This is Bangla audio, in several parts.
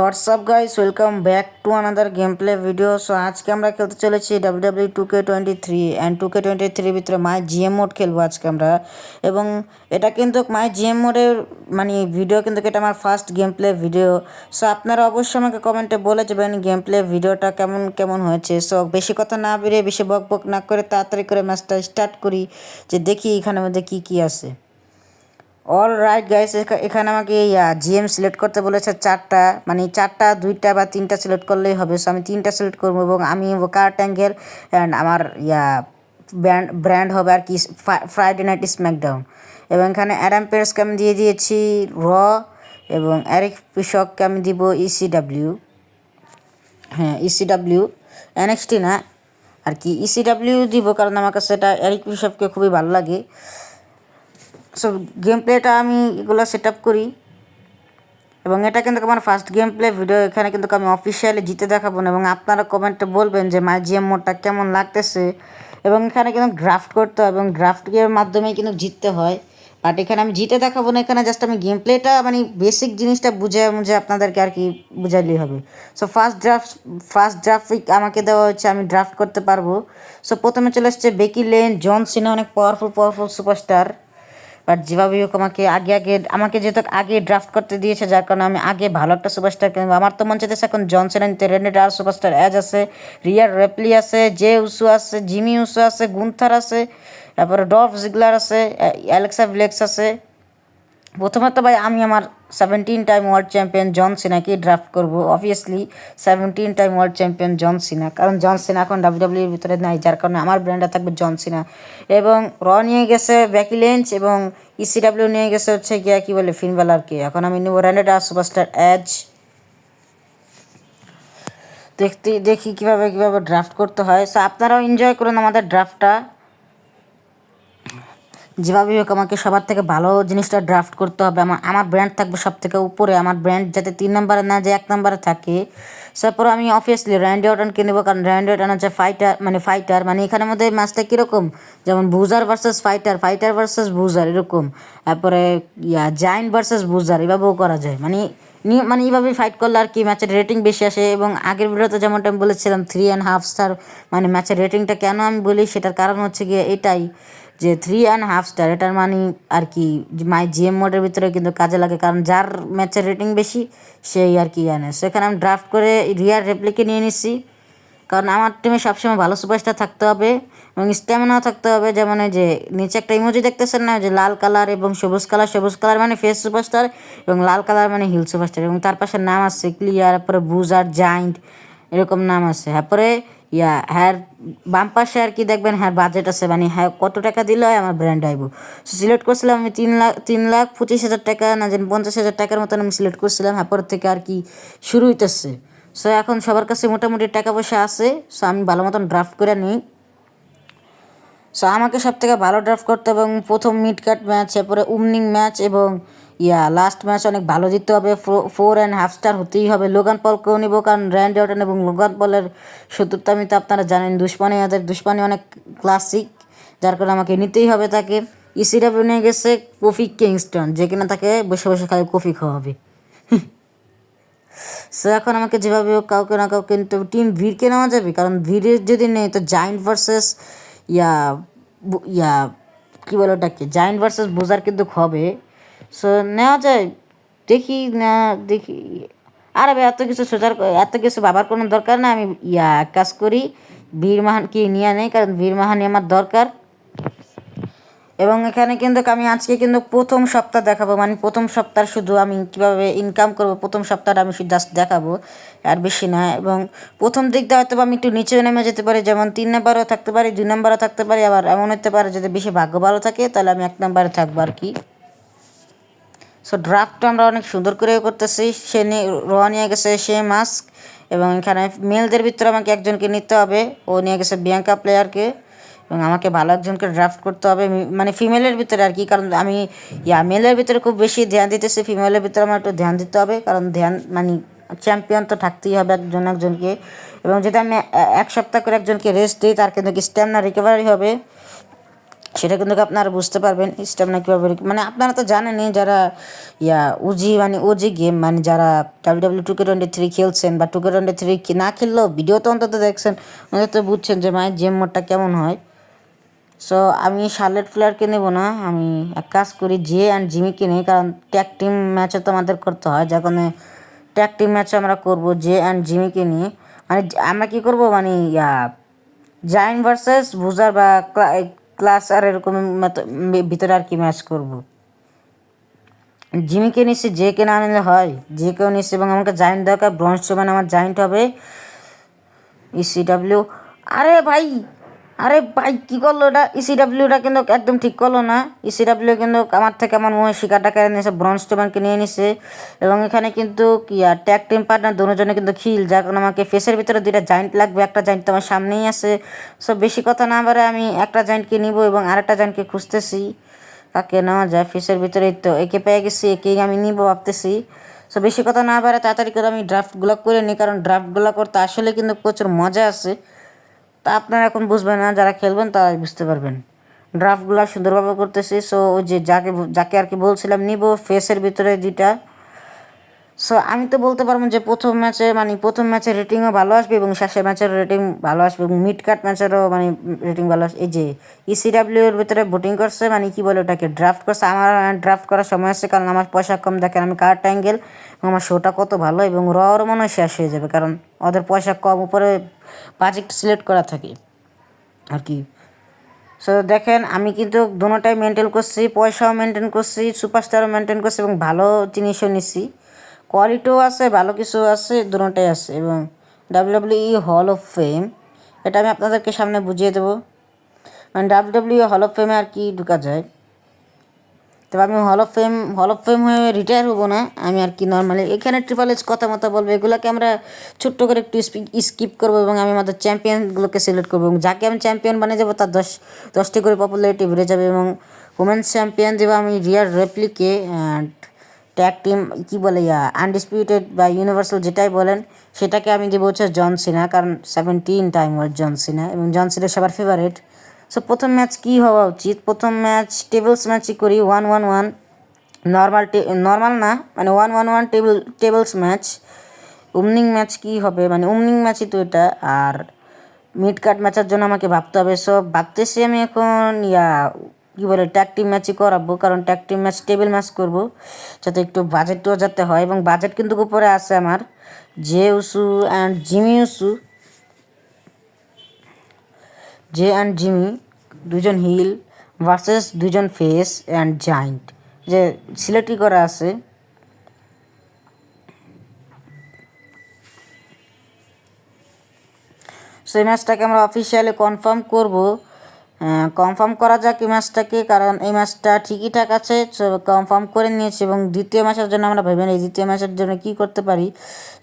WhatsApp guys, welcome back to another game play video. So আজকে আমরা খেলতে চলেছি ডাব্লিউডাব্লিউ 2K23 অ্যান্ড 2K23 ভিতরে মাই জিএম মোড খেলবো আজকে আমরা। এবং এটা কিন্তু মাই জিএম মোডের ভিডিও, কিন্তু এটা আমার first game play video. So আপনারা অবশ্যই আমাকে কমেন্টে বলে যাবেন গেম প্লে ভিডিওটা কেমন কেমন হয়েছে। সো বেশি কথা না বেরিয়ে, বেশি বক বক না করে তাড়াতাড়ি করে ম্যাচটা স্টার্ট করি, যে দেখি এখানে মধ্যে কী কী আছে। অল রাইট গাইস, এখানে আমাকে জিএম সিলেক্ট করতে বলেছে চারটা, চারটা, দুইটা বা তিনটা সিলেক্ট করলেই হবে। সো আমি তিনটা সিলেক্ট করবো এবং আমি কার্ট অ্যাঙ্গেল অ্যান্ড আমার ব্র্যান্ড হবে আর কি ফ্রাইডে নাইট স্ম্যাকডাউন। এবং এখানে অ্যাডাম পেয়ার্সকে আমি দিয়ে দিয়েছি র, এবং এরিক পিসককে আমি দিব ইসিডাব্লিউ। হ্যাঁ, ইসিডাব্লিউ, এনএক্সটি না আর কি, ইসিডাব্লিউ দিব, কারণ আমার কাছে এটা এরিক পিসককে খুবই ভালো লাগে। সো গেম প্লেটা আমি এগুলো সেট আপ করি, এবং এটা কিন্তু আমার ফার্স্ট গেম প্লে ভিডিও। এখানে কিন্তু আমি অফিসিয়ালি জিতে দেখাবো না, এবং আপনারা কমেন্টে বলবেন যে মাই জিএম মোডটা কেমন লাগতেছে। এবং এখানে কিন্তু ড্রাফট করতে হয়, এবং ড্রাফটের মাধ্যমেই কিন্তু জিততে হয়। বাট এখানে আমি জিতে দেখাবো না, এখানে জাস্ট আমি গেম প্লেটা বেসিক জিনিসটা বুঝে আপনাদেরকে আর কি বুঝাইলেই হবে। সো ফার্স্ট ড্রাফট আমাকে দেওয়া হচ্ছে, আমি ড্রাফট করতে পারবো। সো প্রথমে চলে আসছে বেকি লেন, জন সিনা, অনেক পাওয়ারফুল সুপারস্টার। বাট যেভাবে হোক আমাকে যেহেতু আগে ড্রাফট করতে দিয়েছে, যার কারণে আমি আগে ভালো একটা সুপারস্টার কিনবো। আমার তো মন চাইতেছে এখন জনসন নিতে। রেনেড আর সুপারস্টার এজ আছে, রিয়ার রেপলি আছে, জে উসু আছে, জিমি উসু আছে, গুন্থার আছে, তারপরে ডলফ জিগলার আছে, অ্যালেক্সা ব্লেক্স আছে। প্রথমত ভাই আমি আমার 17 টাইম ওয়ার্ল্ড চ্যাম্পিয়ন জন সিনাকে ড্রাফট করবো। অবভিয়াসলি 17 টাইম ওয়ার্ল্ড চ্যাম্পিয়ন জন সিনা, কারণ জন সিনা এখন ডাব্লিউডাব্লিউর ভিতরে নাই, যার কারণে আমার ব্র্যান্ডে থাকবে জন সিনা। এবং র নিয়ে গেছে বেকি লিঞ্চ, এবং ইসিডাব্লিউ নিয়ে গেছে হচ্ছে গিয়া কী বলে ফিন বেলারকে। এখন আমি নেবো রেনেড আর সুপারস্টার এজ। দেখি কীভাবে ড্রাফট করতে হয়। সো আপনারাও এনজয় করুন আমাদের ড্রাফটটা। যেভাবে হোক আমাকে সবার থেকে ভালো জিনিসটা ড্রাফট করতে হবে। আমার ব্র্যান্ড থাকবে সব থেকে উপরে, আমার ব্র্যান্ড যাতে 3 নম্বরে না যে 1 নম্বরে থাকে। তারপরে আমি অবভিয়াসলি র্যান্ডি অর্টনকে নেবো, কারণ র্যান্ডি অর্টন হচ্ছে ফাইটার। এখানের মধ্যে ম্যাচটা কীরকম, যেমন বুজার ভার্সেস ফাইটার, ফাইটার ভার্সেস বুজার এরকম। তারপরে জায়েন্ট ভার্সেস বুজার, এভাবেও করা যায়। এইভাবেই ফাইট করলে আর কি ম্যাচের রেটিং বেশি আসে। এবং আগের ভিডিওতে যেমনটা আমি বলেছিলাম 3.5 স্টার, ম্যাচের রেটিংটা কেন আমি বলি, সেটার কারণ হচ্ছে গিয়ে এটাই যে 3.5 স্টার, এটার আর কি মাই জিএম মোডের ভিতরে কিন্তু কাজে লাগে, কারণ যার ম্যাচের রেটিং বেশি সেই আর কি আনে। সেখানে আমি ড্রাফট করে রিয়ার রেপ্লিকে নিয়ে নিচ্ছি, কারণ আমার টিমে সবসময় ভালো সুপারস্টার থাকতে হবে এবং স্ট্যামিনাও থাকতে হবে। যেমন যে নিচে একটা ইমোজি দেখতেছেন না, যে লাল কালার এবং সবুজ কালার ফেস সুপারস্টার, এবং লাল কালার হিল সুপারস্টার, এবং তার পাশে নাম আছে ক্লিয়ার, তারপরে বুজার, জায়েন্ট, এরকম নাম আছে। তারপরে হ্যার বাম পাশে আর কি দেখবেন হ্যাঁ বাজেট আছে, হ্যাঁ কত টাকা দিলে হয় আমার ব্র্যান্ড আইব। সিলেক্ট করছিলাম আমি 3,25,000 টাকা, না জানি 50,000 টাকার মতন আমি সিলেক্ট করছিলাম। তারপর থেকে আর কি শুরু হইতেছে। সো এখন সবার কাছে মোটামুটি টাকা পয়সা আছে। সো আমি ভালো মতন ড্রাফট করে নিই। সো আমাকে সব থেকে ভালো ড্রাফট করতে হবে, এবং প্রথম মিড কাট ম্যাচ, এরপরে উইনিং ম্যাচ, এবং লাস্ট ম্যাচ অনেক ভালো জিততে হবে। 4.5 স্টার হতেই হবে। লোগান পলকেও নিব, কারণ র্যান্ডি অর্টন এবং লোগান পলের শত্রুতা আমি তো আপনারা জানেন, দুশ্মনী অনেক ক্লাসিক, যার কারণে আমাকে নিতেই হবে তাকে। ইসিডাব্লিউ নিয়ে গেছে কোফি কিংস্টন, যে কিনা তাকে বসে বসে খালি কফি খাওয়াবে। সো এখন আমাকে যেভাবে হোক কাউকে না কাউকে নিতে হবে। টিম ভিড়কে নেওয়া যাবে, কারণ ভিড়ের যদি নেই তো জায়েন্ট ভার্সেস ইয়া ইয়া কী বলে ওটাকে, জায়েন্ট ভার্সেস বুজার কিন্তু হবে। সো নেওয়া যায়, দেখি। আরে ভাই এত কিছু ভাবার কোনো দরকার না। আমি কাজ করি, বীর মাহানকে নিয়ে নেই, কারণ বীর মাহানি আমার দরকার। এবং এখানে কিন্তু আমি আজকে কিন্তু প্রথম সপ্তাহ দেখাবো, প্রথম সপ্তাহ শুধু আমি কীভাবে ইনকাম করবো, প্রথম সপ্তাহটা আমি শুধু জাস্ট দেখাবো, আর বেশি না। এবং প্রথম দিক দিয়ে হয়তো আমি একটু নিচেও নেমে যেতে পারি, যেমন 3 নম্বরেও থাকতে পারি, 2 নম্বরেও থাকতে পারি, আবার এমন হতে পারে যদি বেশি ভাগ্য ভালো থাকে তাহলে আমি 1 নম্বরে থাকবো আর কি। সো ড্রাফটটা আমরা অনেক সুন্দর করে করতেছি। নিয়ে গেছে সে মাস্ক, এবং এখানে মেলদের ভিতরে আমাকে একজনকে নিতে হবে, ও নিয়ে গেছে বিয়াঙ্কা প্লেয়ারকে, এবং আমাকে ভালো একজনকে ড্রাফট করতে হবে, ফিমেলের ভিতরে আর কি, কারণ আমি মেলের ভিতরে খুব বেশি ধ্যান দিতেছি, ফিমেলের ভিতরে আমার একটু ধ্যান দিতে হবে, কারণ চ্যাম্পিয়ন তো থাকতেই হবে একজনকে। এবং যদি আমি 1 সপ্তাহ করে একজনকে রেস্ট দিই, তার কিন্তু স্ট্যামিনা রিকভারি হবে। সেটা কিন্তু আপনারা বুঝতে পারবেন স্ট্যামিনা কীভাবে, মানে আপনারা তো জানেনই যারা ওজি মানে ওজি গেম মানে যারা WWE 2K23 খেলছেন বা 2K23 না খেললেও ভিডিও তো অন্তত দেখছেন, অন্তত বুঝছেন যে মায়ের জিএম মোডটা কেমন হয়। সো আমি শার্লেট ফ্লেয়ারকে নেব না, আমি এক কাজ করি জে অ্যান্ড জিমিকে নিই, কারণ ট্যাগ টিম ম্যাচে তো আমাদের করতে হয়, যার কারণে ট্যাগ টিম ম্যাচে আমরা করবো জে অ্যান্ড জিমিকে নিয়ে। মানে আমরা কী করবো মানে জায়ান্ট ভার্সেস বুজার বা ক্লাস আর এরকম ভিতরে আর কি ম্যাচ করব। জিমিকে নিচ্ছি, যে কে না নিলে হয়, যে কেউ নিচ্ছি, এবং আমাকে জায়েন্ট দরকার, ব্রঞ্জ মানে আমার জায়েন্ট হবে ইসিডাব্লিউ। আরে ভাই, আরে ভাই কী করলো এটা, ইসিডাব্লিউটা কিন্তু একদম ঠিক করলো না। ইসিডাব্লিউ কিন্তু আমার থেকে আমার মনে শিকারটা কেড়ে নিয়েছে, ব্রঞ্জ টোম্যানকে নিয়ে নিছে। এবং এখানে কিন্তু ট্যাগ টিম পার্টনার দুজনে কিন্তু খিল, যার কারণে আমাকে ফেসের ভিতরে দুইটা জায়েন্ট লাগবে, একটা জায়েন্ট তো আমার সামনেই আছে। সো বেশি কথা না বাড়ে আমি একটা জায়েন্টকে নিব এবং আরেকটা জায়েন্টকে খুঁজতেছি কাকে নেওয়া যায়। ফেসের ভিতরে তো একে পেয়ে গেছি, একেই আমি নিব ভাবতেছি। সো বেশি কথা না বাড়ে তাড়াতাড়ি করে আমি ড্রাফটগুলো করে নিই, কারণ ড্রাফটগুলো করতে আসলে কিন্তু প্রচুর মজা আছে। তা আপনারা এখন বুঝবেন না, যারা খেলবেন তারাই বুঝতে পারবেন। ড্রাফটগুলো সুন্দরভাবে করতেছি। সো ওই যে যাকে যাকে আর কি বলছিলাম নিব ফেসের ভিতরে দুইটা। সো আমি তো বলতে পারবো যে প্রথম ম্যাচের রেটিংও ভালো আসবে এবং শেষের ম্যাচের রেটিং ভালো আসবে এবং মিড কাট ম্যাচেরও মানে রেটিং ভালো আসবে। এই যে ইসিডাব্লিউর ভিতরে ভোটিং করছে, মানে কি বলে ওটাকে ড্রাফট করছে। আমার ড্রাফট করার সময় আছে, কারণ আমার পয়সা কম, দেখেন আমি কার্ড অ্যাঙ্গেল এবং আমার শোটা কত ভালো, এবং রও মনে হয় শেষ হয়ে যাবে, কারণ ওদের পয়সা কম, উপরে বাজেট সিলেক্ট করা থাকে আর কি। সো দেখেন আমি কিন্তু দুটোটাই মেনটেন করছি, পয়সাও মেনটেন করছি, সুপারস্টারও মেনটেন করছি এবং ভালো জিনিসও নিচ্ছি, কোয়ালিটিও আছে, ভালো কিছু আছে, দুটোটাই আছে। এবং ডাব্লিউডাব্লিউই হল অফ ফেম, এটা আমি আপনাদেরকে সামনে বুঝিয়ে দেবো, মানে ডাব্লিউডাব্লিউই হল অফ ফেমে আর কি ঢুকা যায়। তবে আমি হল অফ ফেম হয়ে রিটায়ার হবো না, আমি আর কি নর্মালি এখানে ট্রিপল এইচ কথা মতো বলবো, এগুলোকে আমরা ছোট্ট করে একটু স্কিপ করবো এবং আমি আমাদের চ্যাম্পিয়নগুলোকে সিলেক্ট করবো এবং যাকে আমি চ্যাম্পিয়ন বানিয়ে যাবো তার 10টি করে পপুলারিটি বেড়ে যাবে। এবং ওমেন্স চ্যাম্পিয়ন দেবো আমি রিয়ার রেপ্লিকে, অ্যান্ড ট্যাগ টিম কী বলে আনডিসপিউটেড বা ইউনিভার্সাল যেটাই বলেন, সেটাকে আমি দেবো হচ্ছে জন সিনা, কারণ 17 টাইম জন সিনা এবং জন সিনা সবার ফেভারিট। সো প্রথম ম্যাচ কী হওয়া উচিত, প্রথম ম্যাচ টেবলস ম্যাচই করি, 1-1-1 নর্মাল না, মানে 1-1-1 টেবলস ম্যাচ। উমনিং ম্যাচ কী হবে, মানে উমনিং ম্যাচই তো এটা, আর মিড কার্ড ম্যাচের জন্য আমাকে ভাবতে হবে। সো ভাবতেছি আমি এখন কী বলে ট্যাগ টিম ম্যাচই করাবো, কারণ tag team match table match করবো, যাতে একটু বাজেটও যাতে হয়, এবং বাজেট কিন্তু উপরে আছে আমার, J উসু and Jimmy উসু, J and Jimmy দুজন হিল ভার্সেস দুজন ফেস অ্যান্ড জায়েন্ট, যে সিলেক্টই করা আছে। সো এই ম্যাচটাকে আমরা অফিসিয়ালি কনফার্ম করব, কনফার্ম করা যাক এই ম্যাচটাকে, কারণ এই ম্যাচটা ঠিকই ঠাক আছে। সো কনফার্ম করে নিয়েছি এবং দ্বিতীয় ম্যাচের জন্য আমরা ভেবে নিই দ্বিতীয় ম্যাচের জন্য কী করতে পারি।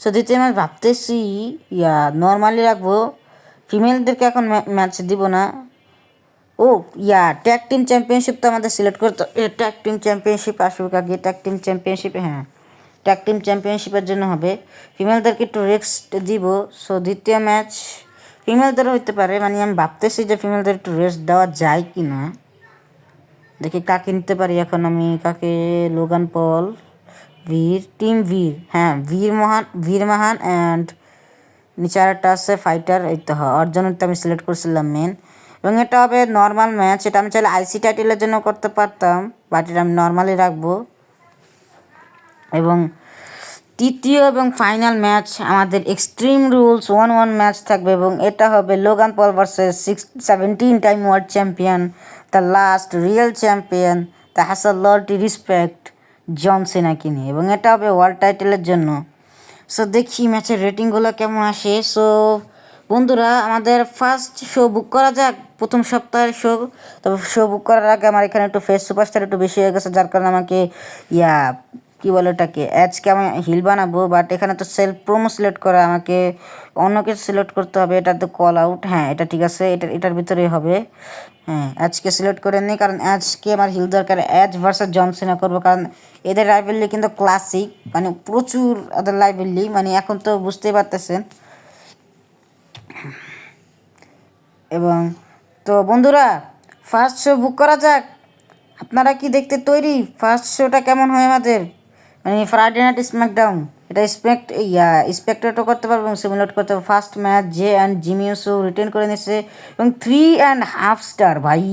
সো দ্বিতীয় ম্যাচ ভাবতেছি নর্মালি রাখবো, ফিমেলদেরকে এখন ম্যাচ দিব না। ও ট্যাগ টিম চ্যাম্পিয়নশিপ তো আমাদের সিলেক্ট করতে, ট্যাগ টিম চ্যাম্পিয়নশিপ আসুক আগে, ট্যাগ টিম চ্যাম্পিয়নশিপ, হ্যাঁ ট্যাগ টিম চ্যাম্পিয়নশিপের জন্য হবে, ফিমেলদেরকে একটু রেস্ট দিব। সো দ্বিতীয় ম্যাচ ফিমেলদের হইতে পারে, মানে আমি ভাবতেছি যে ফিমেলদের একটু রেস্ট দেওয়া যায় কি না, দেখি কাকে নিতে পারি এখন আমি, কাকে, লোগান পল, টিম বীর, হ্যাঁ বীর মহান অ্যান্ড নিচে আরেকটা আছে ফাইটার, এই তো ওর জন্য তো আমি সিলেক্ট করছিলাম মেন। এবং এটা হবে নর্মাল ম্যাচ, এটা আমি চাইলে আইসি টাইটেলের জন্য করতে পারতাম, বাট এটা আমি নর্মালি রাখবো। এবং তৃতীয় এবং ফাইনাল ম্যাচ আমাদের এক্সট্রিম রুলস 1-1 ম্যাচ থাকবে, এবং এটা হবে Logan Paul versus 17 time world champion, the last real champion, the has a lordly respect, John সিনাকে নিয়ে, এবং এটা হবে ওয়ার্ল্ড টাইটেলের জন্য। সো দেখি ম্যাচের রেটিংগুলো কেমন আসে। সো বন্ধুরা আমাদের ফার্স্ট শো বুক করা যাক, প্রথম সপ্তাহের শো। তবে শো বুক করার আগে আমার এখানে একটু ফেস সুপারস্টার একটু বেশি হয়ে গেছে, যার কারণে আমাকে কী বলে ওটাকে আজকে আমি হিল বানাবো, বাট এখানে তো সেলফ প্রোমো সিলেক্ট করা, আমাকে অন্য কিছু সিলেক্ট করতে হবে। এটা তো কল আউট, হ্যাঁ এটা ঠিক আছে, এটার ভিতরেই হবে। হ্যাঁ আজকে সিলেক্ট করে নিই, কারণ আজকে আমার হিল দরকার, অ্যাজ ভার্সেস জন সিনা করবো, কারণ এদের রাইভেলরি কিন্তু ক্লাসিক, মানে প্রচুর ওদের রাইভেলরি, মানে এখন তো বুঝতেই পারতেছেন। এবং তো বন্ধুরা ফার্স্ট শো বুক করা যাক। আপনারা কি দেখতে তৈরি ফার্স্ট শোটা কেমন হয় আমাদের? মানে ফ্রাইডে নাইট স্ম্যাকডাউন, এটা স্পেক্টেটও করতে পারবো এবং সিমুলেট করতে পারবো। ফার্স্ট ম্যাচ জে অ্যান্ড জিমিউসও রিটেন করে নিচ্ছে এবং 3.5 স্টার ভাই,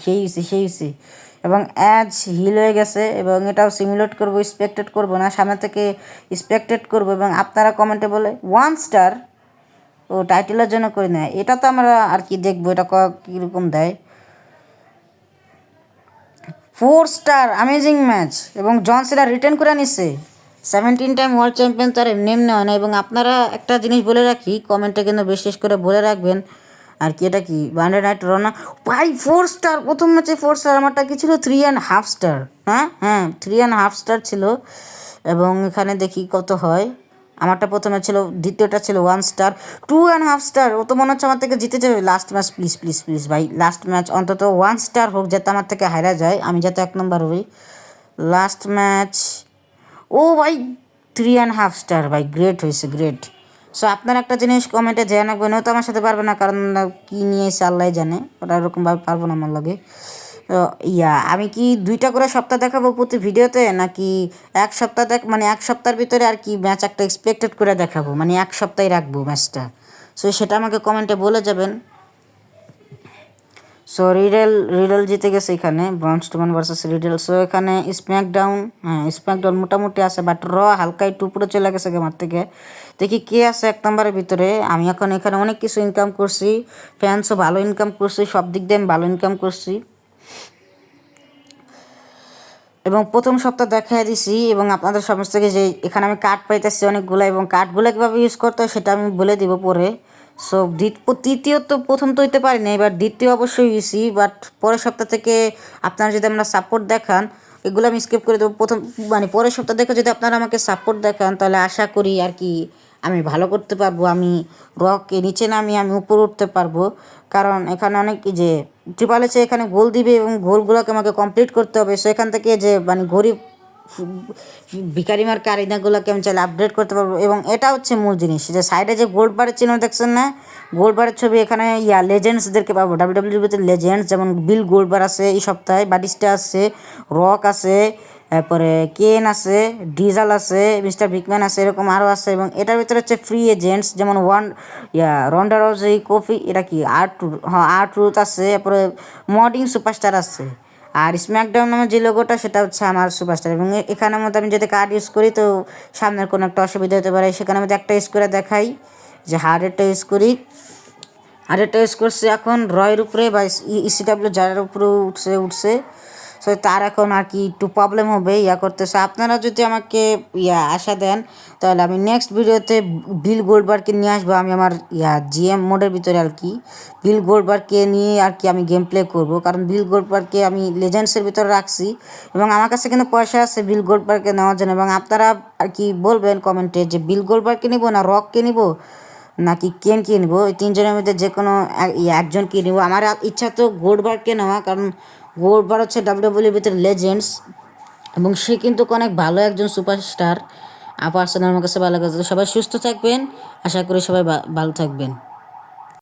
সেই এবং অ্যাজ হিল হয়ে গেছে এবং এটাও সিমুলেট করবো, স্পেক্টেট করবো না, সামনে থেকে স্পেক্টেট করবো। এবং আপনারা কমেন্টে বলে 1 স্টার ও টাইটেলের জন্য করে নেয়, এটা তো আমরা আর কি দেখবো এটা কীরকম দেয়। 4 স্টার অ্যামেজিং ম্যাচ এবং জন সিনা রিটার্ন করে নিচ্ছে। 17 টাইম ওয়ার্ল্ড চ্যাম্পিয়ন তার এমনি হয় না। এবং আপনারা একটা জিনিস বলে রাখি, কমেন্টে কিন্তু বিশেষ করে বলে রাখবেন আর কি, এটা কি ওয়ানডে নাইট রনা ভাই 4 স্টার, প্রথম ম্যাচে 4 স্টার। আমারটা কি ছিল 3.5 স্টার। হ্যাঁ 3.5 স্টার ছিল। এবং এখানে দেখি কত হয়। আমারটা প্রথমে ছিল, দ্বিতীয়টা ছিল 1 স্টার। 2.5 স্টার, ও তো মনে হচ্ছে আমার থেকে জিতে যাবে last match. Please please please ভাই, লাস্ট ম্যাচ অন্তত 1 স্টার হোক, যাতে আমার থেকে হারা যায়, আমি যাতে 1 নম্বর হই। লাস্ট ম্যাচ ও ভাই 3.5 স্টার ভাই, গ্রেট হয়েছে, গ্রেট। সো আপনার একটা জিনিস কমেন্টে জেনে রাখবেন, ও তো আমার সাথে পারবে না, কারণ কী নিয়ে এসে আল্লাহ জানে, ওটা এরকমভাবে পারবো না আমার লাগে। তো আমি কি 2টা করে সপ্তাহ দেখাবো প্রতি ভিডিওতে, নাকি এক সপ্তাহ মানে 1 সপ্তাহের ভিতরে আর কি ম্যাচ একটা এক্সপেক্টেড করে দেখাবো, মানে 1 সপ্তাহে রাখবো ম্যাচটা? সো সেটা আমাকে কমেন্টে বলে যাবেন। সো রিডেল জিতে গেছে এখানে, ব্রন স্ট্রোম্যান ভার্সেস রিডেল। সো এখানে স্ম্যাকডাউন মোটামুটি আছে, বাট হালকা একটু উপরে চলে গেছে গেমার থেকে। দেখি কে আছে 1 নম্বরের ভিতরে। আমি এখন এখানে অনেক কিছু ইনকাম করছি, ফ্যান্সও ভালো ইনকাম করছি, সব দিক দিয়ে আমি ভালো ইনকাম করছি। এবং প্রথম সপ্তাহ দেখাই দিছি এবং আপনাদের সমস্ত থেকে যে এখানে আমি কার্ড পাইতেছি অনেকগুলো, এবং কার্ডগুলো কীভাবে ইউজ করতে হয় সেটা আমি বলে দিব পরে। সো তৃতীয় তো প্রথম তো হইতে পারিনি, এবার দ্বিতীয় অবশ্যই হয়েছি, বাট পরের সপ্তাহ থেকে আপনারা যদি আমরা সাপোর্ট দেখান, এগুলো আমি স্কিপ করে দেবো। প্রথম মানে পরের সপ্তাহ থেকে যদি আপনারা আমাকে সাপোর্ট দেখান, তাহলে আশা করি আর কি আমি ভালো করতে পারবো। আমি রককে নিচে নামিয়ে আমি উপরে উঠতে পারবো, কারণ এখানে অনেক যে ট্রিপল এইচে এখানে গোল দিবে এবং গোলগুলোকে আমাকে কমপ্লিট করতে হবে। সো এখান থেকে যে মানে গরিব ভিকারিমার কারিনাগুলোকে আমি চাইলে আপডেট করতে পারবো। এবং এটা হচ্ছে মূল জিনিস, যে সাইডে যে গোল্ড বারের চিহ্ন দেখছেন না, গোল্ড বারের ছবি, এখানে লেজেন্ডসদেরকে পাবো। ডাব্লিউডাব্লিউইতে লেজেন্ডস যেমন বিল গোল্ডবার আছে এই সপ্তাহে, বাটিস্টা আছে, রক আছে, তারপরে কেন আছে, ডিজাল আছে, মিস্টার বিগম্যান আছে, এরকম আরও আছে। এবং এটার ভিতরে হচ্ছে ফ্রি এজেন্টস, যেমন রন্ডা রোজি, কফি, এটা কি আর্ট রুথ আছে, তারপরে মডিং সুপারস্টার আছে। আর স্ম্যাকডাউন নামে যে লোগোটা, সেটা হচ্ছে আমার সুপারস্টার। এবং এখানের মধ্যে আমি যদি কার্ড ইউজ করি, তো সামনের কোনো একটা অসুবিধা হতে পারে, সেখানে মধ্যে একটা ইউজ করে দেখাই, যে হার্ডেরটা ইউজ করি। হার্ডেরটা ইউজ করছি এখন রয়ের উপরে বা ইসিডাব্লিউ যার উপরে উঠছে। সো তার এখন আর কি একটু প্রবলেম হবে করতেছে। আপনারা যদি আমাকে আশা দেন, তাহলে আমি নেক্সট ভিডিওতে বিল গোল্ডবারকে নিয়ে আসবো। আমি আমার জিএম মোডের ভিতরে আর কি বিল গোল্ডবারকে নিয়ে আর কি আমি গেম প্লে করবো, কারণ বিল গোল্ডবারকে আমি লেজেন্ডসের ভিতরে রাখছি এবং আমার কাছে কিন্তু পয়সা আছে বিল গোল্ডবারকে নেওয়ার জন্য। এবং আপনারা আর কি বলবেন কমেন্টে, যে বিল গোল্ডবারকে নিবো না রককে নিবো নাকি কেন কিনবো, এই 3জনের মধ্যে যে কোনো একজন কিনবো। আমার ইচ্ছা তো গোল্ডবারকে নেওয়া, কারণ গোল্ডবার হচ্ছে ডাব্লিউডাব্লিউইর ভিতরে লেজেন্ডস এবং সে কিন্তু অনেক ভালো একজন সুপারস্টার। পার্সোনাল আমার কাছে ভালো লাগে। সবাই সুস্থ থাকবেন, আশা করি সবাই ভালো থাকবেন।